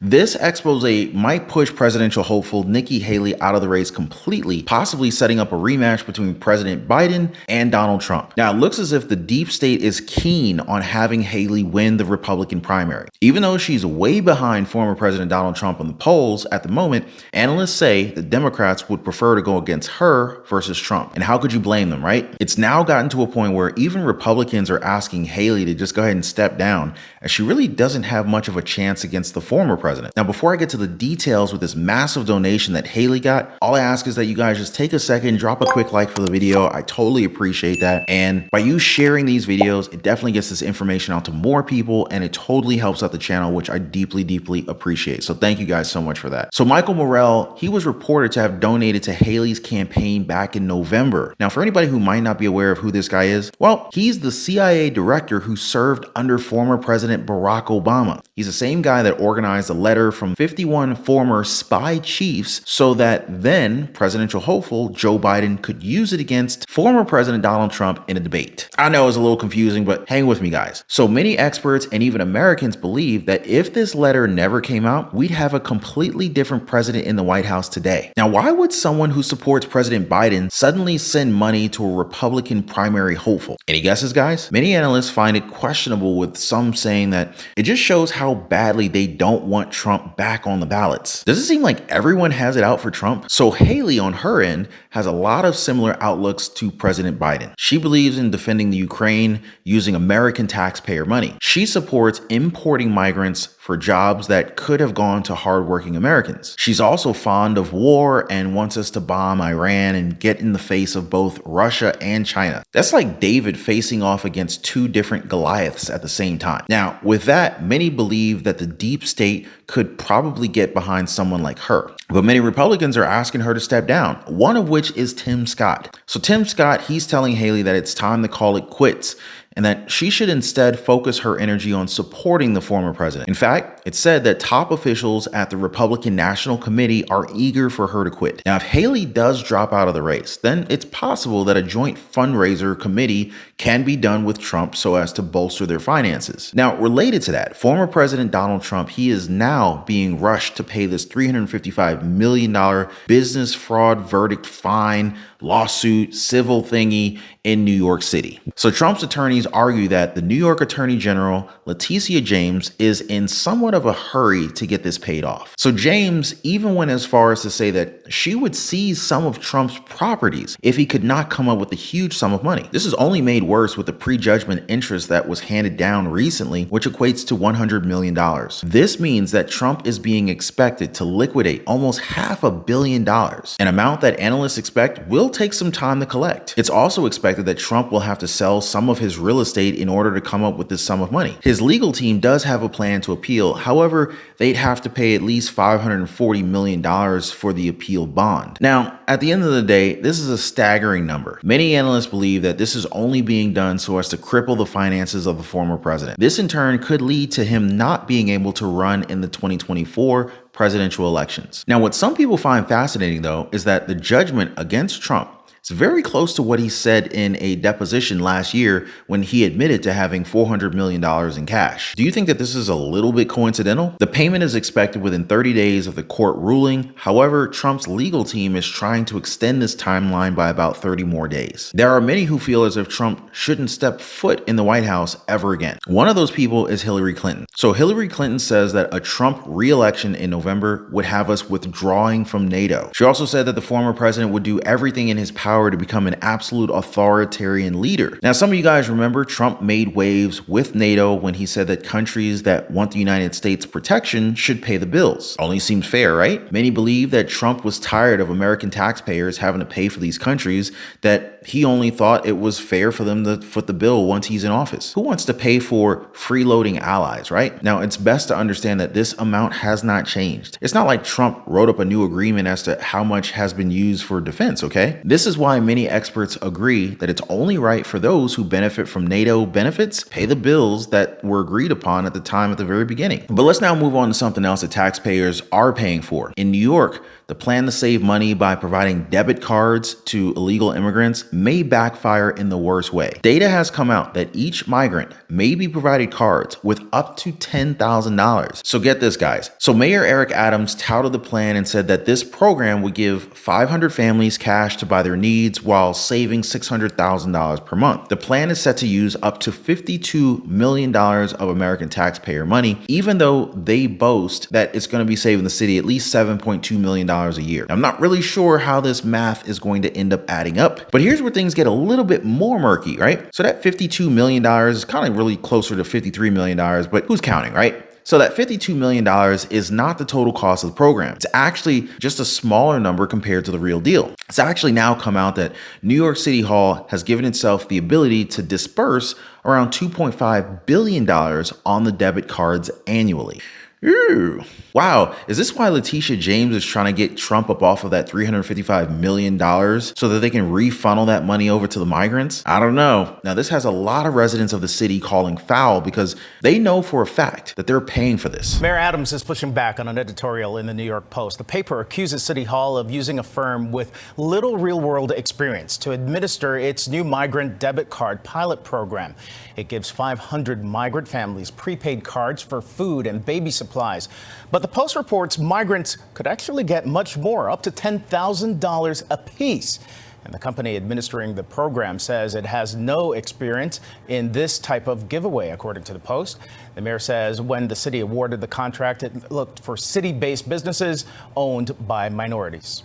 This expose might push presidential hopeful Nikki Haley out of the race completely, possibly setting up a rematch between President Biden and Donald Trump. Now, it looks as if the deep state is keen on having Haley win the Republican primary. Even though she's way behind former President Donald Trump on the polls at the moment, analysts say the Democrats would prefer to go against her versus Trump. And how could you blame them, right? It's now gotten to a point where even Republicans are asking Haley to just go ahead and step down, as she really doesn't have much of a chance against the former president. Now, before I get to the details with this massive donation that Haley got, all I ask is that you guys just take a second, drop a quick like for the video. I totally appreciate that. And by you sharing these videos, it definitely gets this information out to more people, and it totally helps out the channel, which I deeply, deeply appreciate. So thank you guys so much for that. So Michael Morel, he was reported to have donated to Haley's campaign back in November. Now, for anybody who might not be aware of who this guy is, well, he's the CIA director who served under former President Barack Obama. He's the same guy that organized a letter from 51 former spy chiefs so that then presidential hopeful Joe Biden could use it against former President Donald Trump in a debate. I know it's a little confusing, but hang with me, guys. So many experts and even Americans believe that if this letter never came out, we'd have a completely different president in the White House today. Now, why would someone who supports President Biden suddenly send money to a Republican primary hopeful? Any guesses, guys? Many analysts find it questionable, with some saying that it just shows how badly they don't want Trump back on the ballots. Does it seem like everyone has it out for Trump? So Haley on her end has a lot of similar outlooks to President Biden. She believes in defending the Ukraine using American taxpayer money. She supports importing migrants for jobs that could have gone to hardworking Americans. She's also fond of war and wants us to bomb Iran and get in the face of both Russia and China. That's like David facing off against two different Goliaths at the same time. Now, with that, many believe that the deep state could probably get behind someone like her. But many Republicans are asking her to step down, one of which is Tim Scott. So Tim Scott, he's telling Haley that it's time to call it quits, and that she should instead focus her energy on supporting the former president. In fact, it's said that top officials at the Republican National Committee are eager for her to quit. Now, if Haley does drop out of the race, then it's possible that a joint fundraiser committee can be done with Trump so as to bolster their finances. Now, related to that, former President Donald Trump, he is now being rushed to pay this $355 million business fraud verdict fine, lawsuit, civil thingy in New York City. So Trump's attorneys argue that the New York Attorney General Letitia James is in somewhat of a hurry to get this paid off. So James even went as far as to say that she would seize some of Trump's properties if he could not come up with a huge sum of money. This is only made worse with the prejudgment interest that was handed down recently, which equates to $100 million. This means that Trump is being expected to liquidate almost $500 million, an amount that analysts expect will take some time to collect. It's also expected that Trump will have to sell some of his real estate in order to come up with this sum of money. His legal team does have a plan to appeal. However, they'd have to pay at least $540 million for the appeal bond. Now, at the end of the day, this is a staggering number. Many analysts believe that this is only being done so as to cripple the finances of the former president. This in turn could lead to him not being able to run in the 2024 presidential elections. Now, what some people find fascinating, though, is that the judgment against Trump is very close to what he said in a deposition last year when he admitted to having $400 million in cash. Do you think that this is a little bit coincidental? The payment is expected within 30 days of the court ruling. However, Trump's legal team is trying to extend this timeline by about 30 more days. There are many who feel as if Trump shouldn't step foot in the White House ever again. One of those people is Hillary Clinton. So Hillary Clinton says that a Trump re-election in November would have us withdrawing from NATO. She also said that the former president would do everything in his power to become an absolute authoritarian leader. Now, some of you guys remember Trump made waves with NATO when he said that countries that want the United States protection should pay the bills. Only seems fair, right? Many believe that Trump was tired of American taxpayers having to pay for these countries, that he only thought it was fair for them to foot the bill once he's in office. Who wants to pay for freeloading allies, right? Now, it's best to understand that this amount has not changed. It's not like Trump wrote up a new agreement as to how much has been used for defense, okay? This is why many experts agree that it's only right for those who benefit from NATO benefits pay the bills that were agreed upon at the time at the very beginning. But let's now move on to something else that taxpayers are paying for. In New York, the plan to save money by providing debit cards to illegal immigrants may backfire in the worst way. Data has come out that each migrant may be provided cards with up to $10,000. So get this, guys. So Mayor Eric Adams touted the plan and said that this program would give 500 families cash to buy their needs while saving $600,000 per month. The plan is set to use up to $52 million of American taxpayer money, even though they boast that it's going to be saving the city at least $7.2 million a year. I'm not really sure how this math is going to end up adding up, but here's where things get a little bit more murky, right? So that $52 million is kind of really closer to $53 million, but who's counting, right? So that $52 million is not the total cost of the program. It's actually just a smaller number compared to the real deal. It's actually now come out that New York City Hall has given itself the ability to disperse around $2.5 billion on the debit cards annually. Ooh. Wow, is this why Letitia James is trying to get Trump up off of that $355 million so that they can refunnel that money over to the migrants? I don't know. Now, this has a lot of residents of the city calling foul because they know for a fact that they're paying for this. Mayor Adams is pushing back on an editorial in the New York Post. The paper accuses City Hall of using a firm with little real-world experience to administer its new migrant debit card pilot program. It gives 500 migrant families prepaid cards for food and baby supplies. But the Post reports migrants could actually get much more, up to $10,000 apiece. And the company administering the program says it has no experience in this type of giveaway, according to the Post. The mayor says when the city awarded the contract, it looked for city-based businesses owned by minorities.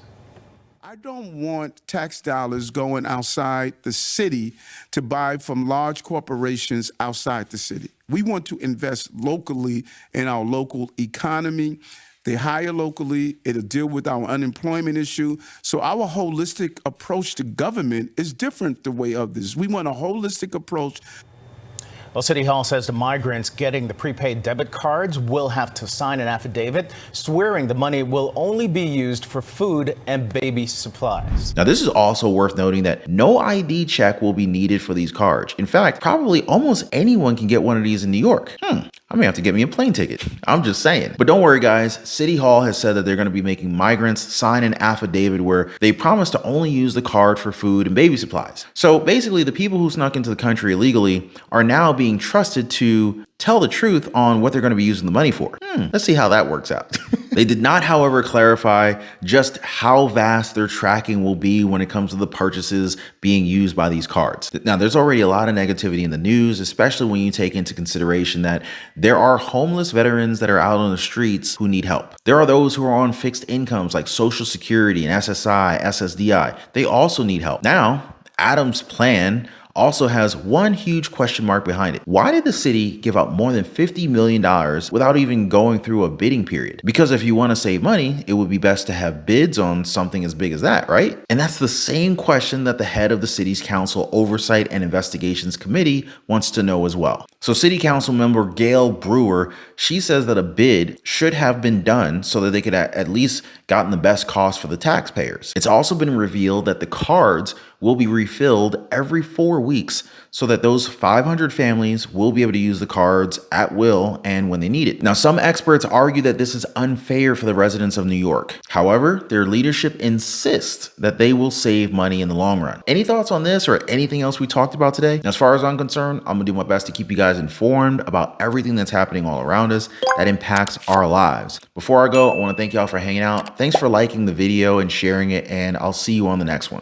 I don't want tax dollars going outside the city to buy from large corporations outside the city. We want to invest locally in our local economy. They hire locally. It'll deal with our unemployment issue. So our holistic approach to government is different the way of this. We want a holistic approach. Well, City Hall says the migrants getting the prepaid debit cards will have to sign an affidavit swearing the money will only be used for food and baby supplies. Now, this is also worth noting that no ID check will be needed for these cards. In fact, probably almost anyone can get one of these in New York. I may have to get me a plane ticket. I'm just saying. But don't worry, guys. City Hall has said that they're going to be making migrants sign an affidavit where they promise to only use the card for food and baby supplies. So basically, the people who snuck into the country illegally are now being trusted to tell the truth on what they're going to be using the money for. Let's see how that works out. They did not, however, clarify just how vast their tracking will be when it comes to the purchases being used by these cards. Now, there's already a lot of negativity in the news, especially when you take into consideration that there are homeless veterans that are out on the streets who need help. There are those who are on fixed incomes like Social Security and SSI, SSDI. They also need help. Now, Adams' plan also has one huge question mark behind it. Why did the city give out more than $50 million without even going through a bidding period? Because if you want to save money, it would be best to have bids on something as big as that, right? And that's the same question that the head of the city's council oversight and investigations committee wants to know as well. So city council member Gail Brewer, she says that a bid should have been done so that they could at least gotten the best cost for the taxpayers. It's also been revealed that the cards will be refilled every 4 weeks so that those 500 families will be able to use the cards at will and when they need it. Now, some experts argue that this is unfair for the residents of New York. However, their leadership insists that they will save money in the long run. Any thoughts on this or anything else we talked about today? As far as I'm concerned, I'm gonna do my best to keep you guys informed about everything that's happening all around us that impacts our lives. Before I go, I wanna thank y'all for hanging out. Thanks for liking the video and sharing it, and I'll see you on the next one.